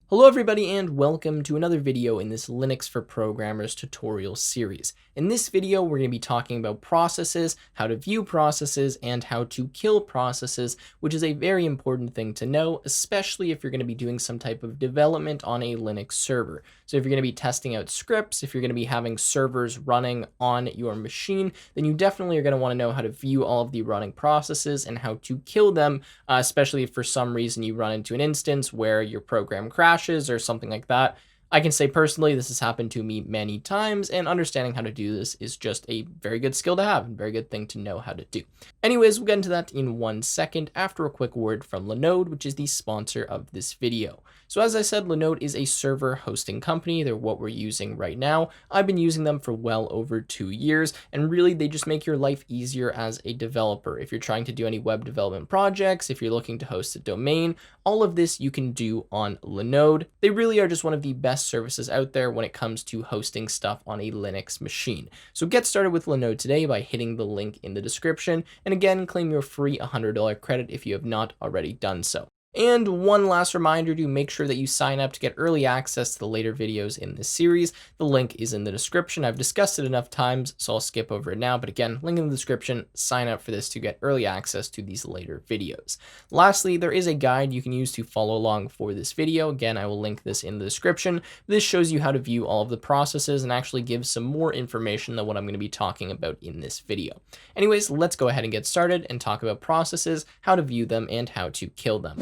Hello everybody and welcome to another video in this Linux for Programmers tutorial series. In this video, we're going to be talking about processes, how to view processes, and how to kill processes, which is a very important thing to know, especially if you're going to be doing some type of development on a Linux server. So if you're going to be testing out scripts, if you're going to be having servers running on your machine, then you definitely are going to want to know how to view all of the running processes and how to kill them, especially if for some reason you run into an instance where your program crashes or something like that. I can say personally, this has happened to me many times, and understanding how to do this is just a very good skill to have and very good thing to know how to do. Anyways, we'll get into that in 1 second after a quick word from Linode, which is the sponsor of this video. So as I said, Linode is a server hosting company. They're what we're using right now. I've been using them for well over 2 years, and really they just make your life easier as a developer. If you're trying to do any web development projects, if you're looking to host a domain, all of this you can do on Linode. They really are just one of the best services out there when it comes to hosting stuff on a Linux machine. So get started with Linode today by hitting the link in the description, and again, claim your free $100 credit if you have not already done so. And one last reminder to make sure that you sign up to get early access to the later videos in this series. The link is in the description. I've discussed it enough times, so I'll skip over it now. But again, link in the description, sign up for this to get early access to these later videos. Lastly, there is a guide you can use to follow along for this video. Again, I will link this in the description. This shows you how to view all of the processes and actually gives some more information than what I'm going to be talking about in this video. Anyways, let's go ahead and get started and talk about processes, how to view them, and how to kill them.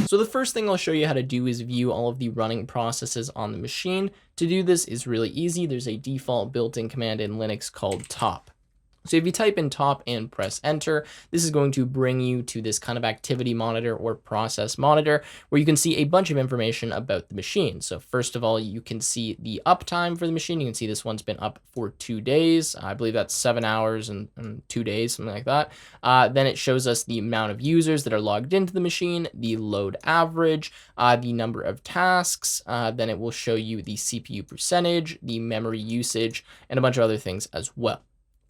So the first thing I'll show you how to do is view all of the running processes on the machine. To do this is really easy. There's a default built-in command in Linux called htop. So if you type in top and press enter, this is going to bring you to this kind of activity monitor or process monitor where you can see a bunch of information about the machine. So first of all, you can see the uptime for the machine. You can see this one's been up for 2 days. I believe that's 7 hours and 2 days, something like that. Then it shows us the amount of users that are logged into the machine, the load average, the number of tasks. Then it will show you the CPU percentage, the memory usage, and a bunch of other things as well.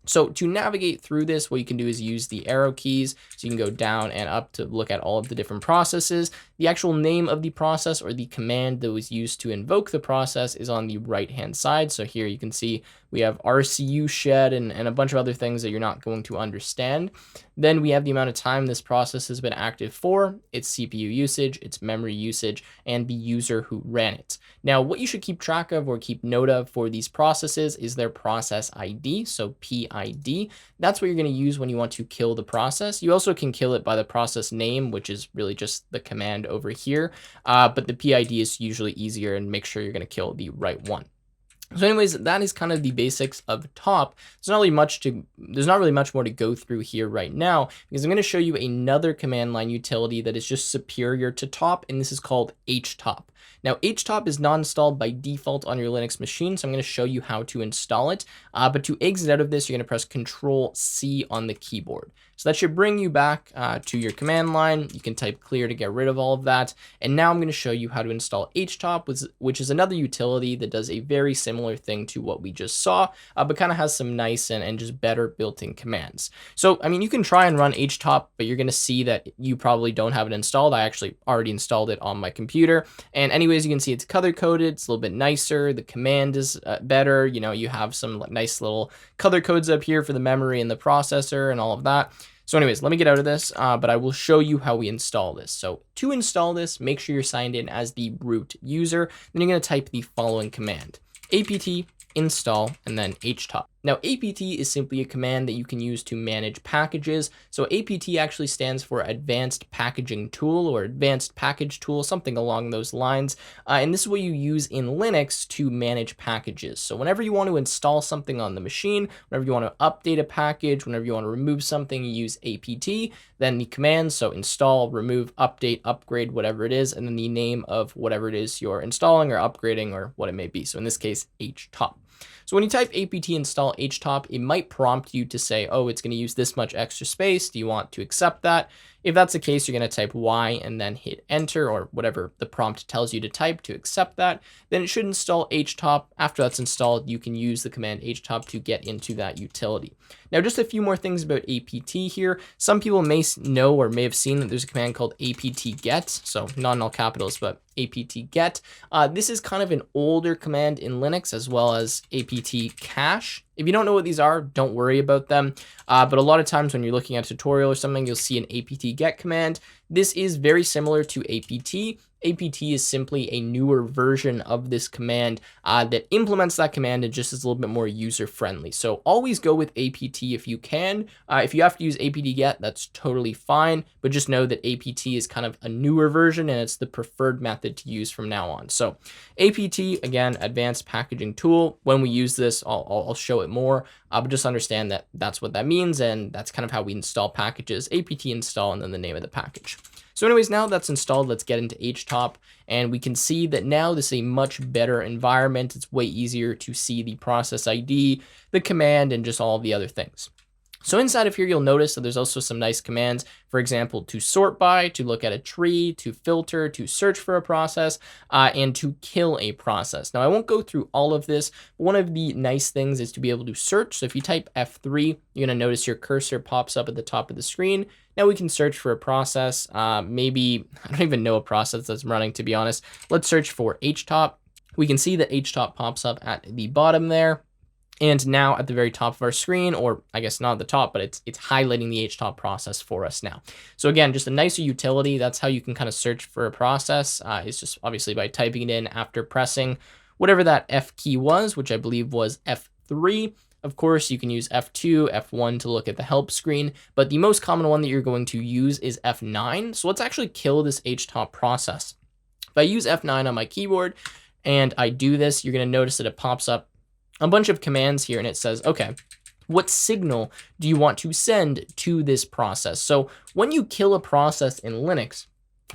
So to navigate through this, what you can do is use the arrow keys. So you can go down and up to look at all of the different processes. The actual name of the process or the command that was used to invoke the process is on the right-hand side. So here you can see we have RCU shed and a bunch of other things that you're not going to understand. Then we have the amount of time this process has been active for, its CPU usage, its memory usage, and the user who ran it. Now, what you should keep track of or keep note of for these processes is their process ID, so PID. That's what you're going to use when you want to kill the process. You also can kill it by the process name, which is really just the command over here, but the PID is usually easier and make sure you're going to kill the right one. So anyways, that is kind of the basics of top. There's not really much more to go through here right now because I'm going to show you another command line utility that is just superior to top, and this is called htop. Now, htop is not installed by default on your Linux machine, so I'm going to show you how to install it. But to exit out of this, you're going to press Control-C on the keyboard. So that should bring you back to your command line. You can type clear to get rid of all of that. And now I'm going to show you how to install htop, which is another utility that does a very similar thing to what we just saw, but kind of has some nice and just better built-in commands. So, I mean, you can try and run htop, but you're going to see that you probably don't have it installed. I actually already installed it on my computer. And anyways, you can see it's color-coded. It's a little bit nicer. The command is better. You know, you have some nice little color codes up here for the memory and the processor and all of that. So anyways, let me get out of this, but I will show you how we install this. So to install this, make sure you're signed in as the root user. Then you're going to type the following command: apt install and then htop. Now, apt is simply a command that you can use to manage packages. So apt actually stands for Advanced Packaging Tool or Advanced Package Tool, something along those lines. And this is what you use in Linux to manage packages. So whenever you want to install something on the machine, whenever you want to update a package, whenever you want to remove something, you use apt, then the commands, so install, remove, update, upgrade, whatever it is, and then the name of whatever it is you're installing or upgrading or what it may be. So in this case, htop. So when you type apt install htop, it might prompt you to say, oh, it's going to use this much extra space. Do you want to accept that? If that's the case, you're going to type Y and then hit enter or whatever the prompt tells you to type to accept that. Then it should install htop. After that's installed, you can use the command htop to get into that utility. Now, just a few more things about apt here. Some people may know or may have seen that there's a command called apt get. So not in all capitals, but apt get. This is kind of an older command in Linux, as well as apt cache. If you don't know what these are, don't worry about them. But a lot of times when you're looking at a tutorial or something, you'll see an apt get command. This is very similar to apt. apt is simply a newer version of this command that implements that command and just is a little bit more user friendly. So always go with apt if you can. If you have to use apt get, that's totally fine. But just know that apt is kind of a newer version and it's the preferred method to use from now on. So apt, again, advanced packaging tool. When we use this, I'll show it more. But just understand that that's what that means, and that's kind of how we install packages, apt install, and then the name of the package. So anyways, now that's installed, let's get into htop, and we can see that now this is a much better environment. It's way easier to see the process ID, the command, and just all of the other things. So inside of here, you'll notice that there's also some nice commands, for example, to sort by, to look at a tree, to filter, to search for a process, and to kill a process. Now, I won't go through all of this. One of the nice things is to be able to search. So if you type F3, you're going to notice your cursor pops up at the top of the screen. Now we can search for a process. Maybe, I don't even know a process that's running, to be honest. Let's search for htop. We can see that htop pops up at the bottom there. And now at the very top of our screen, or I guess not at the top, but it's highlighting the htop process for us now. So again, just a nicer utility. That's how you can kind of search for a process. It's just obviously by typing it in after pressing whatever that F key was, which I believe was F3. Of course, you can use F2, F1 to look at the help screen, but the most common one that you're going to use is F9. So let's actually kill this htop process. If I use F9 on my keyboard and I do this, you're going to notice that it pops up a bunch of commands here, and it says, okay, what signal do you want to send to this process? So when you kill a process in Linux,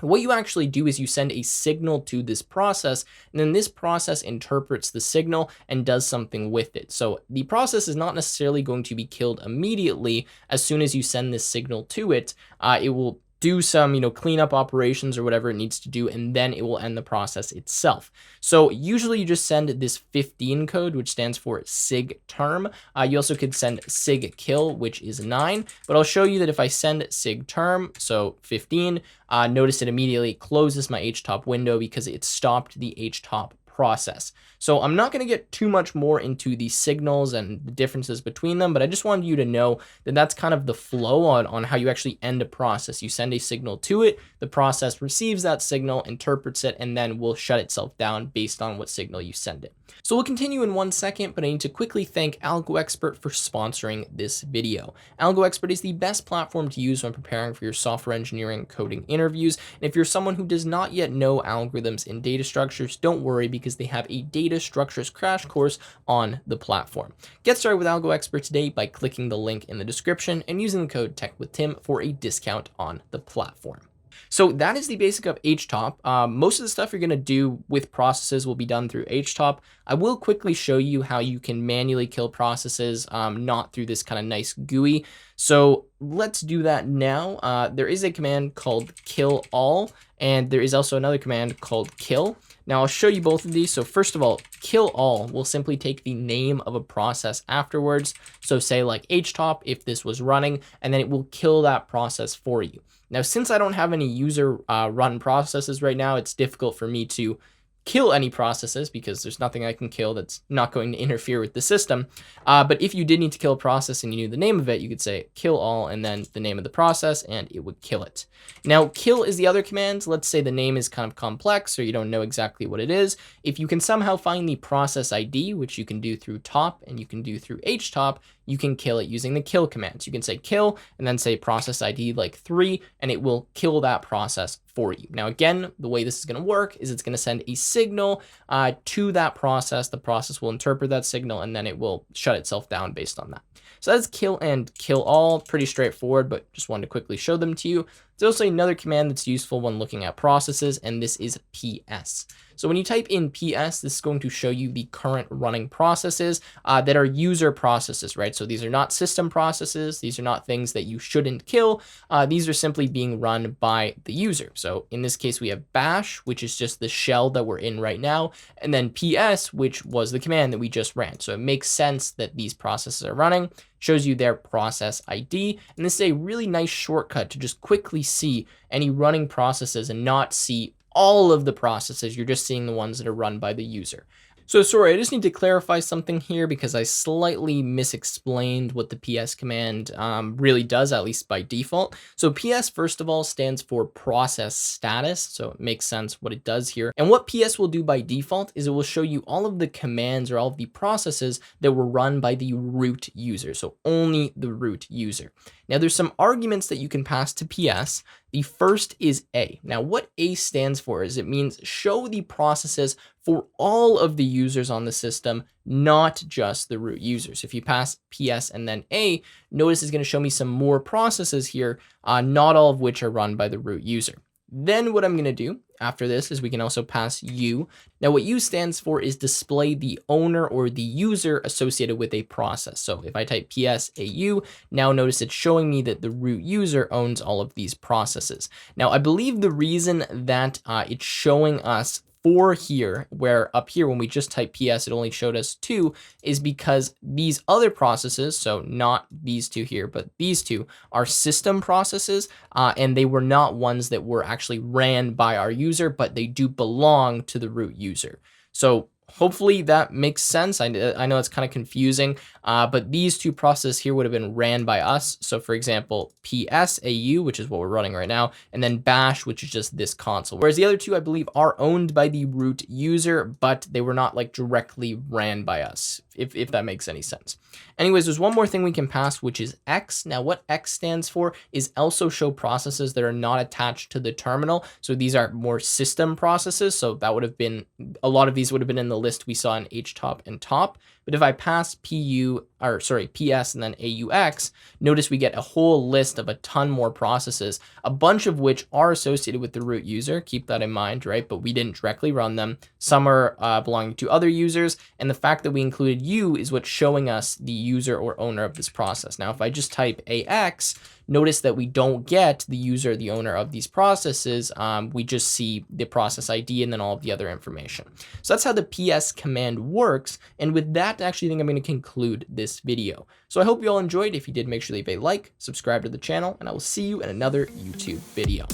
what you actually do is you send a signal to this process, and then this process interprets the signal and does something with it. So the process is not necessarily going to be killed immediately as soon as you send this signal to it. It will do some, cleanup operations or whatever it needs to do, and then it will end the process itself. So usually you just send this 15 code, which stands for sig term. You also could send sig kill, which is 9, but I'll show you that if I send sig term, so 15, notice it immediately closes my htop window because it stopped the htop process. So I'm not going to get too much more into the signals and the differences between them, but I just wanted you to know that that's kind of the flow on how you actually end a process. You send a signal to it, the process receives that signal, interprets it, and then will shut itself down based on what signal you send it. So we'll continue in 1 second, but I need to quickly thank AlgoExpert for sponsoring this video. AlgoExpert is the best platform to use when preparing for your software engineering coding interviews. And if you're someone who does not yet know algorithms and data structures, don't worry, because they have a data structures crash course on the platform. Get started with AlgoExpert today by clicking the link in the description and using the code TechWithTim for a discount on the platform. So that is the basic of htop. Most of the stuff you're going to do with processes will be done through htop. I will quickly show you how you can manually kill processes, not through this kind of nice GUI. So let's do that now. There is a command called killall, and there is also another command called kill. Now I'll show you both of these. So first of all, killall will simply take the name of a process afterwards. So say like htop if this was running, and then it will kill that process for you. Now, since I don't have any user run processes right now, it's difficult for me to kill any processes because there's nothing I can kill that's not going to interfere with the system. But if you did need to kill a process and you knew the name of it, you could say kill all and then the name of the process and it would kill it. Now, kill is the other command. Let's say the name is kind of complex or you don't know exactly what it is. If you can somehow find the process ID, which you can do through top and you can do through htop, you can kill it using the kill commands. You can say kill and then say process ID like 3, and it will kill that process for you. Now, again, the way this is going to work is it's going to send a signal to that process. The process will interpret that signal, and then it will shut itself down based on that. So that's kill and kill all. Pretty straightforward, but just wanted to quickly show them to you. There's also another command that's useful when looking at processes, and this is ps. So when you type in ps, this is going to show you the current running processes that are user processes, right? So these are not system processes. These are not things that you shouldn't kill. These are simply being run by the user. So in this case, we have bash, which is just the shell that we're in right now, and then ps, which was the command that we just ran. So it makes sense that these processes are running, shows you their process ID. And this is a really nice shortcut to just quickly see any running processes and not see all of the processes. You're just seeing the ones that are run by the user. So sorry, I just need to clarify something here because I slightly misexplained what the ps command really does, at least by default. So ps, first of all, stands for process status. So it makes sense what it does here. And what ps will do by default is it will show you all of the commands or all of the processes that were run by the root user. So only the root user. Now there's some arguments that you can pass to ps. The first is A. Now what A stands for is it means show the processes for all of the users on the system, not just the root users. If you pass ps and then A, notice it's going to show me some more processes here, not all of which are run by the root user. Then what I'm going to do after this is we can also pass U. Now what U stands for is display the owner or the user associated with a process. So if I type ps AU, now notice it's showing me that the root user owns all of these processes. Now I believe the reason that it's showing us 4 here, where up here when we just type ps it only showed us 2, is because these other processes, so not these 2 here but these 2, are system processes, and they were not ones that were actually ran by our user, but they do belong to the root user. So hopefully that makes sense. I know it's kind of confusing, but these 2 processes here would have been ran by us. So for example, PSAU, which is what we're running right now, and then bash, which is just this console. Whereas the other 2, I believe, are owned by the root user, but they were not like directly ran by us, if that makes any sense. Anyways, there's one more thing we can pass, which is X. Now what X stands for is also show processes that are not attached to the terminal. So these are more system processes. So that would have been, a lot of these would have been in the list we saw in htop and top. But if I pass ps and then AUX, notice we get a whole list of a ton more processes, a bunch of which are associated with the root user. Keep that in mind, right? But we didn't directly run them. Some are belonging to other users. And the fact that we included U is what's showing us the user or owner of this process. Now, if I just type AX, notice that we don't get the user, the owner of these processes. We just see the process ID and then all of the other information. So that's how the ps command works. And with that, I actually think I'm going to conclude this video. So I hope you all enjoyed. If you did, make sure to leave a like, subscribe to the channel, and I will see you in another YouTube video.